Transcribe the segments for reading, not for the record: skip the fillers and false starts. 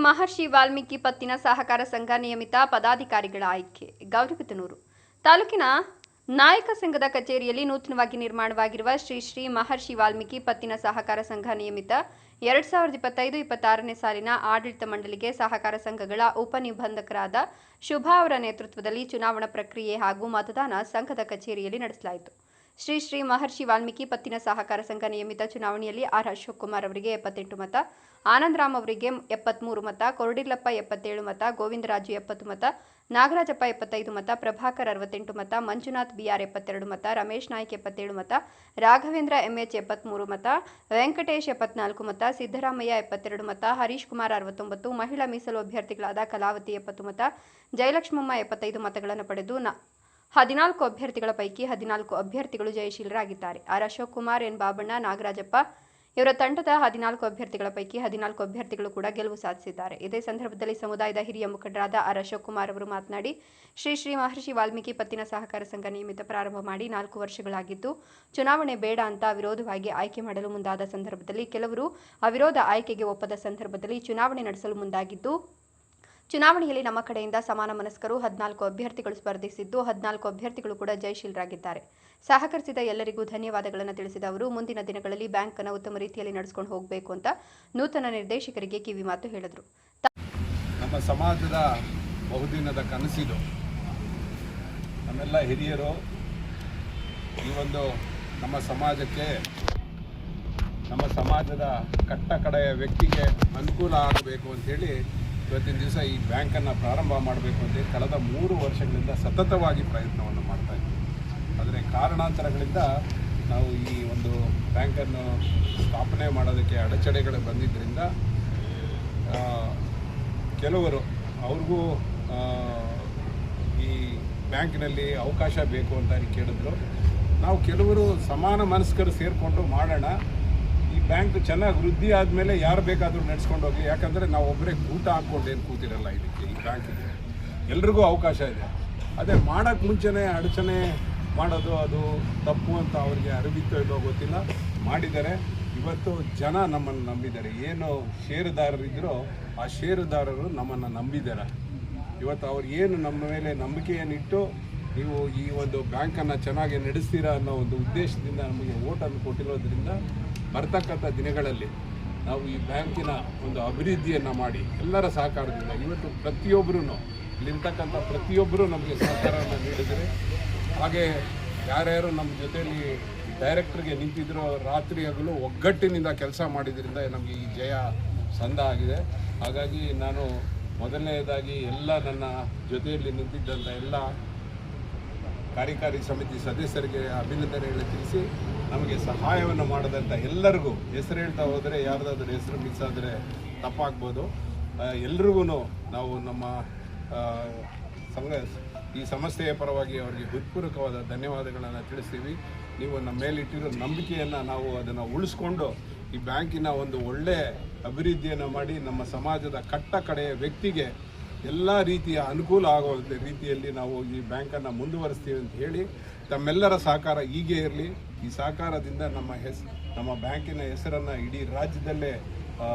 ಮಹರ್ಷಿ ವಾಲ್ಮೀಕಿ ಪತ್ತಿನ ಸಹಕಾರ ಸಂಘ ನಿಯಮಿತ ಪದಾಧಿಕಾರಿಗಳ ಆಯ್ಕೆ. ಗೌರಿಬಿದನೂರು ತಾಲೂಕಿನ ನಾಯಕ ಸಂಘದ ಕಚೇರಿಯಲ್ಲಿ ನೂತನವಾಗಿ ನಿರ್ಮಾಣವಾಗಿರುವ ಶ್ರೀ ಮಹರ್ಷಿ ವಾಲ್ಮೀಕಿ ಪತ್ತಿನ ಸಹಕಾರ ಸಂಘ ನಿಯಮಿತ 2025-26ನೇ ಸಾಲಿನ ಆಡಳಿತ ಮಂಡಳಿಗೆ ಸಹಕಾರ ಸಂಘಗಳ ಉಪನಿಬಂಧಕರಾದ ಶುಭಾ ಅವರ ನೇತೃತ್ವದಲ್ಲಿ ಚುನಾವಣಾ ಪ್ರಕ್ರಿಯೆ ಹಾಗೂ ಮತದಾನ ಸಂಘದ ಕಚೇರಿಯಲ್ಲಿ ನಡೆಸಲಾಯಿತು. ಶ್ರೀ ಮಹರ್ಷಿ ವಾಲ್ಮೀಕಿ ಪತ್ತಿನ ಸಹಕಾರ ಸಂಘ ನಿಯಮಿತ ಚುನಾವಣೆಯಲ್ಲಿ ಆರ್ ಅಶೋಕ್ ಕುಮಾರ್ ಅವರಿಗೆ 78 ಮತ, ಆನಂದರಾಮ್ ಅವರಿಗೆ 73 ಮತ, ಕೊರಡಿಲ್ಲಪ್ಪ 77 ಮತ, ಗೋವಿಂದರಾಜು 70 ಮತ, ನಾಗರಾಜಪ್ಪ 75 ಮತ, ಪ್ರಭಾಕರ್ 68 ಮತ, ಮಂಜುನಾಥ್ ಬಿಆರ್ 72 ಮತ, ರಮೇಶ್ ನಾಯ್ಕ್ 77 ಮತ, ರಾಘವೇಂದ್ರ ಎಂಎಚ್ 73 ಮತ, ವೆಂಕಟೇಶ್ 74 ಮತ, ಸಿದ್ದರಾಮಯ್ಯ 72 ಮತ, ಹರೀಶ್ ಕುಮಾರ್ 69, ಮಹಿಳಾ ಮೀಸಲು ಅಭ್ಯರ್ಥಿಗಳಾದ ಕಲಾವತಿ 70 ಮತ, ಜಯಲಕ್ಷ್ಮಮ್ಮ 75 ಮತಗಳನ್ನು ಪಡೆದು 14 ಅಭ್ಯರ್ಥಿಗಳ ಪೈಕಿ 14 ಅಭ್ಯರ್ಥಿಗಳು ಜಯಶೀಲರಾಗಿದ್ದಾರೆ. ಆರ್ ಅಶೋಕ್ ಕುಮಾರ್, ಎನ್ ಬಾಬಣ್ಣ, ನಾಗರಾಜಪ್ಪ ಇವರ ತಂಡದ 14 ಅಭ್ಯರ್ಥಿಗಳ ಪೈಕಿ 14 ಅಭ್ಯರ್ಥಿಗಳು ಕೂಡ ಗೆಲುವು ಸಾಧಿಸಿದ್ದಾರೆ. ಇದೇ ಸಂದರ್ಭದಲ್ಲಿ ಸಮುದಾಯದ ಹಿರಿಯ ಮುಖಂಡರಾದ ಆರ್ ಅಶೋಕ್ ಕುಮಾರ್ ಅವರು ಮಾತನಾಡಿ, ಶ್ರೀ ಮಹರ್ಷಿ ವಾಲ್ಮೀಕಿ ಪತ್ತಿನ ಸಹಕಾರ ಸಂಘ ನಿಯಮಿತ ಪ್ರಾರಂಭ ಮಾಡಿ 4 ವರ್ಷಗಳಾಗಿದ್ದು, ಚುನಾವಣೆ ಬೇಡ ಅಂತ ಅವಿರೋಧವಾಗಿ ಆಯ್ಕೆ ಮಾಡಲು ಮುಂದಾದ ಸಂದರ್ಭದಲ್ಲಿ ಕೆಲವರು ಅವಿರೋಧ ಆಯ್ಕೆಗೆ ಒಪ್ಪದ ಸಂದರ್ಭದಲ್ಲಿ ಚುನಾವಣೆ ನಡೆಸಲು ಮುಂದಾಗಿದ್ದು, ಚುನಾವಣೆಯಲ್ಲಿ ನಮ್ಮ ಕಡೆಯಿಂದ ಸಮಾನ ಮನಸ್ಕರು 14 ಅಭ್ಯರ್ಥಿಗಳು ಸ್ಪರ್ಧಿಸಿದ್ದು 14 ಅಭ್ಯರ್ಥಿಗಳು ಕೂಡ ಜಯಶೀಲರಾಗಿದ್ದಾರೆ. ಸಹಕರಿಸಿದ ಎಲ್ಲರಿಗೂ ಧನ್ಯವಾದಗಳನ್ನು ತಿಳಿಸಿದ ಅವರು, ಮುಂದಿನ ದಿನಗಳಲ್ಲಿ ಬ್ಯಾಂಕ್ ಅನ್ನು ಉತ್ತಮ ರೀತಿಯಲ್ಲಿ ನಡೆಸಿಕೊಂಡು ಹೋಗಬೇಕು ಅಂತ ನೂತನ ನಿರ್ದೇಶಕರಿಗೆ ಕಿವಿ ಮಾತು ಹೇಳಿದರು. ನಮ್ಮ ಸಮಾಜದ ಬಹುದಿನದ ಕನಸಿದು. ನಮ್ಮೆಲ್ಲ ಹಿರಿಯರು ಈ ಒಂದು ನಮ್ಮ ಸಮಾಜಕ್ಕೆ, ನಮ್ಮ ಸಮಾಜದ ಕಟ್ಟ ಕಡೆಯ ವ್ಯಕ್ತಿಗೆ ಅನುಕೂಲ ಆಗಬೇಕು ಅಂಥೇಳಿ ಇವತ್ತಿನ ದಿವಸ ಈ ಬ್ಯಾಂಕನ್ನು ಪ್ರಾರಂಭ ಮಾಡಬೇಕು ಅಂತೇಳಿ ಕಳೆದ 3 ವರ್ಷಗಳಿಂದ ಸತತವಾಗಿ ಪ್ರಯತ್ನವನ್ನು ಮಾಡ್ತಾಯಿದ್ವಿ. ಆದರೆ ಕಾರಣಾಂತರಗಳಿಂದ ನಾವು ಈ ಒಂದು ಬ್ಯಾಂಕನ್ನು ಸ್ಥಾಪನೆ ಮಾಡೋದಕ್ಕೆ ಅಡಚಣೆಗಳು ಬಂದಿದ್ದರಿಂದ ಕೆಲವರು ಅವ್ರಿಗೂ ಈ ಬ್ಯಾಂಕಿನಲ್ಲಿ ಅವಕಾಶ ಬೇಕು ಅಂತ ಕೇಳಿದ್ರು. ನಾವು ಕೆಲವರು ಸಮಾನ ಮನಸ್ಕರು ಸೇರಿಕೊಂಡು ಮಾಡೋಣ, ಈ ಬ್ಯಾಂಕ್ ಚೆನ್ನಾಗಿ ವೃದ್ಧಿ ಆದಮೇಲೆ ಯಾರು ಬೇಕಾದರೂ ನಡೆಸ್ಕೊಂಡು ಹೋಗಲಿ, ಯಾಕಂದರೆ ನಾವು ಒಬ್ಬರೇ ಊಟ ಹಾಕ್ಕೊಂಡು ಏನು ಕೂತಿರಲ್ಲ ಇದಕ್ಕೆ, ಈ ಬ್ಯಾಂಕಿಗೆ ಎಲ್ರಿಗೂ ಅವಕಾಶ ಇದೆ. ಅದೇ ಮಾಡೋಕ್ಕೆ ಮುಂಚೆನೇ ಅಡಚಣೆ ಮಾಡೋದು ಅದು ತಪ್ಪು ಅಂತ ಅವರಿಗೆ ಅರಿವಿತ್ತೋ ಇಲ್ಲೋ ಗೊತ್ತಿಲ್ಲ, ಮಾಡಿದ್ದಾರೆ. ಇವತ್ತು ಜನ ನಮ್ಮನ್ನು ನಂಬಿದ್ದಾರೆ. ಏನು ಷೇರುದಾರರಿದ್ದರೋ ಆ ಷೇರುದಾರರು ನಮ್ಮನ್ನು ನಂಬಿದ್ದಾರೆ. ಇವತ್ತು ಅವ್ರು ಏನು ನಮ್ಮ ಮೇಲೆ ನಂಬಿಕೆಯನ್ನಿಟ್ಟು ನೀವು ಈ ಒಂದು ಬ್ಯಾಂಕನ್ನು ಚೆನ್ನಾಗಿ ನಡೆಸ್ತೀರಾ ಅನ್ನೋ ಒಂದು ಉದ್ದೇಶದಿಂದ ನಮಗೆ ಓಟನ್ನು ಕೊಟ್ಟಿರೋದ್ರಿಂದ ಬರ್ತಕ್ಕಂಥ ದಿನಗಳಲ್ಲಿ ನಾವು ಈ ಬ್ಯಾಂಕಿನ ಒಂದು ಅಭಿವೃದ್ಧಿಯನ್ನು ಮಾಡಿ ಎಲ್ಲರ ಸಹಕಾರದಿಂದ ಇವತ್ತು ಪ್ರತಿಯೊಬ್ಬರೂ ಇಲ್ಲಿರ್ತಕ್ಕಂಥ ಪ್ರತಿಯೊಬ್ಬರೂ ನಮಗೆ ಸಹಕಾರವನ್ನು ನೀಡಿದರೆ, ಹಾಗೆ ಯಾರ್ಯಾರು ನಮ್ಮ ಜೊತೆಯಲ್ಲಿ ಡೈರೆಕ್ಟ್ರಿಗೆ ನಿಂತಿದ್ರೋ ರಾತ್ರಿ ಹಗಲು ಒಗ್ಗಟ್ಟಿನಿಂದ ಕೆಲಸ ಮಾಡಿದ್ರಿಂದ ನಮಗೆ ಈ ಜಯ ಸಂದ ಆಗಿದೆ. ಹಾಗಾಗಿ ನಾನು ಮೊದಲನೇದಾಗಿ ಎಲ್ಲ ನನ್ನ ಜೊತೆಯಲ್ಲಿ ನಿಂತಿದ್ದಂಥ ಎಲ್ಲ ಕಾರ್ಯಕಾರಿ ಸಮಿತಿ ಸದಸ್ಯರಿಗೆ ಅಭಿನಂದನೆಗಳನ್ನು ತಿಳಿಸಿ, ನಮಗೆ ಸಹಾಯವನ್ನು ಮಾಡಿದಂಥ ಎಲ್ಲರಿಗೂ, ಹೆಸರು ಹೇಳ್ತಾ ಹೋದರೆ ಯಾರ್ದಾದ್ರೂ ಹೆಸರು ಮಿಕ್ಸ್ ಆದರೆ ತಪ್ಪಾಗ್ಬೋದು, ಎಲ್ರಿಗೂ ನಾವು ನಮ್ಮ ಸಂಘ ಈ ಸಂಸ್ಥೆಯ ಪರವಾಗಿ ಅವರಿಗೆ ಹೃತ್ಪೂರ್ವಕವಾದ ಧನ್ಯವಾದಗಳನ್ನು ತಿಳಿಸ್ತೀವಿ. ನೀವು ನಮ್ಮ ಮೇಲಿಟ್ಟಿರೋ ನಂಬಿಕೆಯನ್ನು ನಾವು ಅದನ್ನು ಉಳಿಸ್ಕೊಂಡು ಈ ಬ್ಯಾಂಕಿನ ಒಂದು ಒಳ್ಳೆಯ ಅಭಿವೃದ್ಧಿಯನ್ನು ಮಾಡಿ ನಮ್ಮ ಸಮಾಜದ ಕಟ್ಟ ಕಡೆಯ ವ್ಯಕ್ತಿಗೆ ಎಲ್ಲ ರೀತಿಯ ಅನುಕೂಲ ಆಗೋ ರೀತಿಯಲ್ಲಿ ನಾವು ಈ ಬ್ಯಾಂಕನ್ನು ಮುಂದುವರಿಸ್ತೀವಿ ಅಂತ ಹೇಳಿ, ತಮ್ಮೆಲ್ಲರ ಸಹಕಾರ ಹೀಗೆ ಇರಲಿ. ಈ ಸಹಕಾರದಿಂದ ನಮ್ಮ ಬ್ಯಾಂಕಿನ ಹೆಸರನ್ನು ಇಡೀ ರಾಜ್ಯದಲ್ಲೇ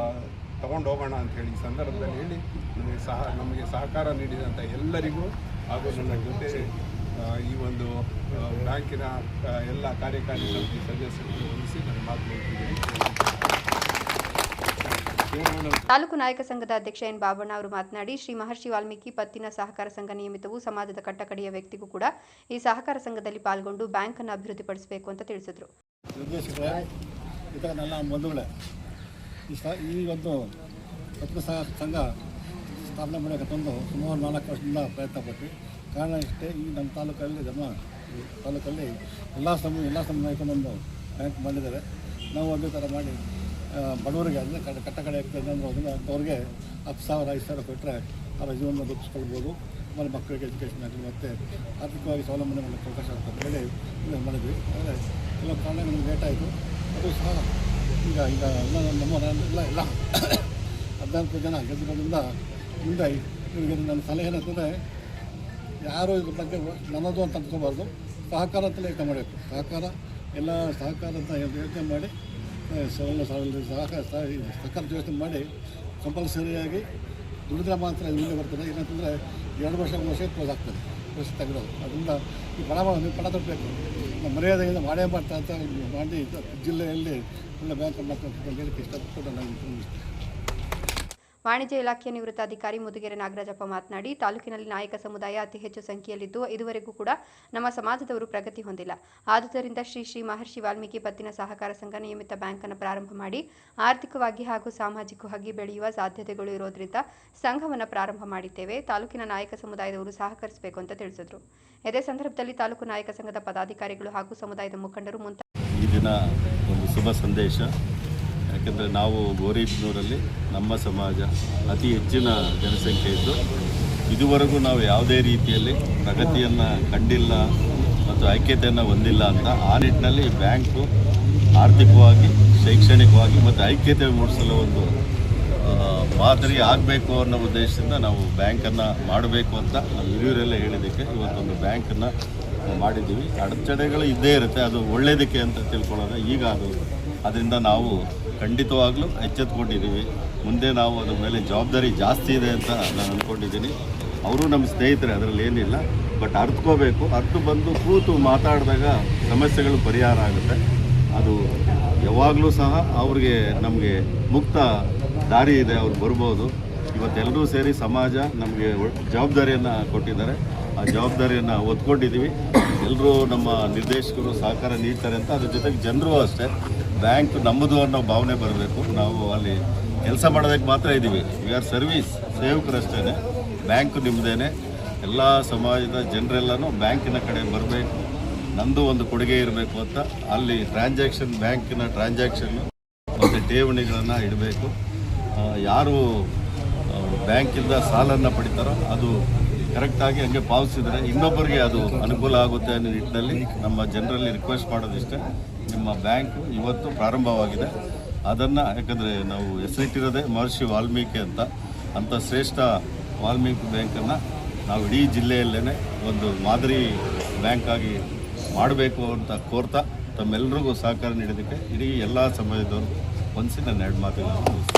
ತಗೊಂಡು ಹೋಗೋಣ ಅಂಥೇಳಿ ಈ ಸಂದರ್ಭದಲ್ಲಿ ಹೇಳಿ, ನಮಗೆ ಸಹಕಾರ ನೀಡಿದಂಥ ಎಲ್ಲರಿಗೂ ಹಾಗೂ ನನ್ನ ಜೊತೆ ಈ ಒಂದು ಬ್ಯಾಂಕಿನ ಎಲ್ಲ ಕಾರ್ಯಕಾರಿ ಸಮಿತಿ ಸದಸ್ಯರಿಗೆ ಹೊಲಿಸಿ ನನ್ನ ಮಾತು ಹೇಳ್ತಿದ್ದೀನಿ. ತಾಲೂಕು ನಾಯಕ ಸಂಘದ ಅಧ್ಯಕ್ಷ ಎನ್ ಬಾಬಣ್ಣ ಅವರು ಮಾತನಾಡಿ, ಶ್ರೀ ಮಹರ್ಷಿ ವಾಲ್ಮೀಕಿ ಪತ್ತಿನ ಸಹಕಾರ ಸಂಘ ನಿಯಮಿತವು ಸಮಾಜದ ಕಟ್ಟಕಡೆಯ ವ್ಯಕ್ತಿಗೂ ಕೂಡ ಈ ಸಹಕಾರ ಸಂಘದಲ್ಲಿ ಪಾಲ್ಗೊಂಡು ಬ್ಯಾಂಕ್ ಅನ್ನು ಅಭಿವೃದ್ಧಿಪಡಿಸಬೇಕು ಅಂತ ತಿಳಿಸಿದರು. ಈ ಒಂದು ಪತ್ತಿನ ಸಂಘ ಸ್ಥಾಪನೆ ಮಾಡೋಕ್ಕೆ ತಂದು ಸುಮಾರು 4 ವರ್ಷದಿಂದ ಪ್ರಯತ್ನ ಪಟ್ಟು, ಕಾರಣ ಇಷ್ಟೇ, ಈ ನಮ್ಮ ತಾಲೂಕಲ್ಲಿ ಎಲ್ಲ ಸಮುದಾಯಕ್ಕೂ ಬ್ಯಾಂಕ್ ಮಾಡಿದ್ದಾರೆ. ನಾವು ಅದೇ ಥರ ಮಾಡಿ ಬಡವರಿಗೆ, ಅಂದರೆ ಕಟ್ಟ ಕಡೆ ಅಂಥವ್ರಿಗೆ 10,000 5,000 ಕೊಟ್ಟರೆ ಅವರ ಜೀವನ ರೂಪಿಸ್ಕೊಳ್ಬೋದು. ಆಮೇಲೆ ಮಕ್ಕಳಿಗೆ ಎಜುಕೇಷನ್ ಆಗಲಿ ಮತ್ತು ಆರ್ಥಿಕವಾಗಿ ಸ್ವಾವಲಂಬನೆ ಮಾಡಲಿಕ್ಕೆ ಅವಕಾಶ ಆಗ್ತದೆ ಹೇಳಿ ಮಾಡಿದ್ವಿ. ಆದರೆ ಕೆಲವು ಕಾರಣ ನಮಗೆ ಲೇಟ್ ಆಯಿತು. ಅದು ಸಹ ಈಗ ನಮ್ಮ ಎಲ್ಲ 14 ಜನ ಗೆದ್ದಿರೋದ್ರಿಂದ ಮುಂದೆ ಇವರಿಗೆ ನನ್ನ ಸಲಹೆ ಏನಂತಂದರೆ, ಯಾರು ಇದ್ರ ಬಗ್ಗೆ ನನ್ನದು ಅಂತ ಅಂದ್ಕೋಬಾರ್ದು, ಸಹಕಾರ ಅಂತಲೇ ಯೋಚನೆ ಮಾಡಬೇಕು. ಎಲ್ಲ ಸಹಕಾರ ಅಂತ ಯೋಚನೆ ಮಾಡಿ ಸಹಕಾರ ಯೋಚನೆ ಮಾಡಿ ಕಂಪಲ್ಸರಿಯಾಗಿ ದುಡಿದ್ರೆ ಮಾತ್ರ ಮುಂದೆ ಬರ್ತದೆ. ಏನಂತಂದರೆ 2 ವರ್ಷ 3 ವರ್ಷ ಕ್ಲೋಸ್ ಆಗ್ತದೆ, ವರ್ಷ ತೆಗೆದೋದು. ಅದರಿಂದ ಈ ನೀವು ಪಣ ತೊಡಬೇಕು. ನಮ್ಮ ಮರ್ಯಾದೆಯಿಂದ ಮಾಡೇ ಮಾಡ್ತಾ ಅಂತ ಮಾಡಿ ಜಿಲ್ಲೆಯಲ್ಲಿ ಒಳ್ಳೆ ಬ್ಯಾಂಕ್ ಮಾಡ್ಕೊಂಡು ಹೇಳಕ್ಕೆ ಇಷ್ಟಪಟ್ಟು ನಾನು ವಾಣಿಜ್ಯ ಇಲಾಖೆಯ ನಿವೃತ್ತ ಅಧಿಕಾರಿ ಮುದುಗೆರೆ ನಾಗರಾಜಪ್ಪ ಮಾತನಾಡಿ, ತಾಲೂಕಿನಲ್ಲಿ ನಾಯಕ ಸಮುದಾಯ ಅತಿ ಹೆಚ್ಚು ಸಂಖ್ಯೆಯಲ್ಲಿದ್ದು ಇದುವರೆಗೂ ಕೂಡ ನಮ್ಮ ಸಮಾಜದವರು ಪ್ರಗತಿ ಹೊಂದಿಲ್ಲ. ಆದುದರಿಂದ ಶ್ರೀ ಮಹರ್ಷಿ ವಾಲ್ಮೀಕಿ ಪತ್ತಿನ ಸಹಕಾರ ಸಂಘ ನಿಯಮಿತ ಬ್ಯಾಂಕ್ ಅನ್ನು ಪ್ರಾರಂಭ ಮಾಡಿ ಆರ್ಥಿಕವಾಗಿ ಹಾಗೂ ಸಾಮಾಜಿಕವಾಗಿ ಬೆಳೆಯುವ ಸಾಧ್ಯತೆಗಳು ಇರೋದ್ರಿಂದ ಸಂಘವನ್ನು ಪ್ರಾರಂಭ ಮಾಡಿದ್ದೇವೆ. ತಾಲೂಕಿನ ನಾಯಕ ಸಮುದಾಯದವರು ಸಹಕರಿಸಬೇಕು ಅಂತ ತಿಳಿಸಿದರು. ಇದೇ ಸಂದರ್ಭದಲ್ಲಿ ತಾಲೂಕು ನಾಯಕ ಸಂಘದ ಪದಾಧಿಕಾರಿಗಳು ಹಾಗೂ ಸಮುದಾಯದ ಮುಖಂಡರು ಈ ದಿನ ಒಂದು ಶುಭ ಸಂದೇಶ. ಯಾಕೆಂದರೆ ನಾವು ಗೋರಿಬ್ನೂರಲ್ಲಿ ನಮ್ಮ ಸಮಾಜ ಅತಿ ಹೆಚ್ಚಿನ ಜನಸಂಖ್ಯೆ ಇದ್ದು ಇದುವರೆಗೂ ನಾವು ಯಾವುದೇ ರೀತಿಯಲ್ಲಿ ಪ್ರಗತಿಯನ್ನು ಕಂಡಿಲ್ಲ ಮತ್ತು ಐಕ್ಯತೆಯನ್ನು ಹೊಂದಿಲ್ಲ ಅಂತ ಆ ನಿಟ್ಟಿನಲ್ಲಿ ಬ್ಯಾಂಕು ಆರ್ಥಿಕವಾಗಿ, ಶೈಕ್ಷಣಿಕವಾಗಿ ಮತ್ತು ಐಕ್ಯತೆ ಮೂಡಿಸಲು ಒಂದು ಮಾದರಿ ಆಗಬೇಕು ಅನ್ನೋ ಉದ್ದೇಶದಿಂದ ನಾವು ಬ್ಯಾಂಕನ್ನು ಮಾಡಬೇಕು ಅಂತ ನಾವು ಹಿರಿಯರೆಲ್ಲ ಹೇಳಿದ್ದಕ್ಕೆ ಇವತ್ತೊಂದು ಬ್ಯಾಂಕನ್ನು ಮಾಡಿದ್ದೀವಿ. ಅಡಚಣೆಗಳು ಇದ್ದೇ ಇರುತ್ತೆ, ಅದು ಒಳ್ಳೆಯದಕ್ಕೆ ಅಂತ ತಿಳ್ಕೊಳ್ಳೋದು. ಈಗ ಅದರಿಂದ ನಾವು ಖಂಡಿತವಾಗ್ಲೂ ಎಚ್ಚೆತ್ಕೊಂಡಿದ್ದೀವಿ. ಮುಂದೆ ನಾವು ಅದ್ರ ಮೇಲೆ ಜವಾಬ್ದಾರಿ ಜಾಸ್ತಿ ಇದೆ ಅಂತ ನಾನು ಅಂದ್ಕೊಂಡಿದ್ದೀನಿ. ಅವರು ನಮ್ಮ ಸ್ನೇಹಿತರೆ, ಅದರಲ್ಲಿ ಏನಿಲ್ಲ. ಬಟ್ ಅರ್ಥಕೋಬೇಕು, ಅರ್ಥ ಬಂದು ಕೂತು ಮಾತಾಡಿದಾಗ ಸಮಸ್ಯೆಗಳು ಪರಿಹಾರ ಆಗುತ್ತೆ. ಅದು ಯಾವಾಗಲೂ ಸಹ ಅವ್ರಿಗೆ ನಮಗೆ ಮುಕ್ತ ದಾರಿ ಇದೆ, ಅವ್ರು ಬರ್ಬೋದು. ಇವತ್ತೆಲ್ಲರೂ ಸೇರಿ ಸಮಾಜ ನಮಗೆ ಜವಾಬ್ದಾರಿಯನ್ನು ಕೊಟ್ಟಿದ್ದಾರೆ. ಆ ಜವಾಬ್ದಾರಿಯನ್ನು ಒತ್ಕೊಂಡಿದ್ದೀವಿ. ಎಲ್ಲರೂ ನಮ್ಮ ನಿರ್ದೇಶಕರು ಸಹಕಾರ ನೀಡ್ತಾರೆ ಅಂತ. ಅದ್ರ ಜೊತೆಗೆ ಜನರು ಅಷ್ಟೇ, ಬ್ಯಾಂಕ್ ನಮ್ಮದು ಅನ್ನೋ ಭಾವನೆ ಬರಬೇಕು. ನಾವು ಅಲ್ಲಿ ಕೆಲಸ ಮಾಡೋದಕ್ಕೆ ಮಾತ್ರ ಇದ್ದೀವಿ, ವಿ ಆರ್ ಸರ್ವೀಸ್ ಸೇವಕರಷ್ಟೇ. ಬ್ಯಾಂಕು ನಿಮ್ಮದೇನೆ. ಎಲ್ಲ ಸಮಾಜದ ಜನರೆಲ್ಲನೂ ಬ್ಯಾಂಕಿನ ಕಡೆ ಬರಬೇಕು, ನಂದು ಒಂದು ಕೊಡುಗೆ ಇರಬೇಕು ಅಂತ. ಅಲ್ಲಿ ಟ್ರಾನ್ಸಾಕ್ಷನ್, ಬ್ಯಾಂಕಿನ ಟ್ರಾನ್ಸಾಕ್ಷನ್ನು ಮತ್ತು ಠೇವಣಿಗಳನ್ನು ಇಡಬೇಕು. ಯಾರು ಬ್ಯಾಂಕಿಂದ ಸಾಲನ್ನು ಪಡಿತಾರೋ ಅದು ಕರೆಕ್ಟಾಗಿ ಹಂಗೆ ಪಾವತಿಸಿದರೆ ಇನ್ನೊಬ್ಬರಿಗೆ ಅದು ಅನುಕೂಲ ಆಗುತ್ತೆ ಅನ್ನೋ ನಿಟ್ಟಿನಲ್ಲಿ ನಮ್ಮ ಜನರಲ್ಲಿ ರಿಕ್ವೆಸ್ಟ್ ಮಾಡೋದಿಷ್ಟೇ. ನಿಮ್ಮ ಬ್ಯಾಂಕು ಇವತ್ತು ಪ್ರಾರಂಭವಾಗಿದೆ. ಅದನ್ನು ಯಾಕಂದರೆ ನಾವು ಹೆಸರಿಟ್ಟಿರೋದೇ ಮಹರ್ಷಿ ವಾಲ್ಮೀಕಿ ಅಂತ ಶ್ರೇಷ್ಠ ವಾಲ್ಮೀಕಿ ಬ್ಯಾಂಕನ್ನು ನಾವು ಇಡೀ ಜಿಲ್ಲೆಯಲ್ಲೇ ಒಂದು ಮಾದರಿ ಬ್ಯಾಂಕಾಗಿ ಮಾಡಬೇಕು ಅಂತ ಕೋರ್ತಾ ತಮ್ಮೆಲ್ಲರಿಗೂ ಸಹಕಾರ ನೀಡೋದಕ್ಕೆ ಇಡೀ ಎಲ್ಲ ಸಮಾಜದವರು ಒಂದ್ಸಿ ನನ್ನ 2 ಮಾತುಗಳನ್ನು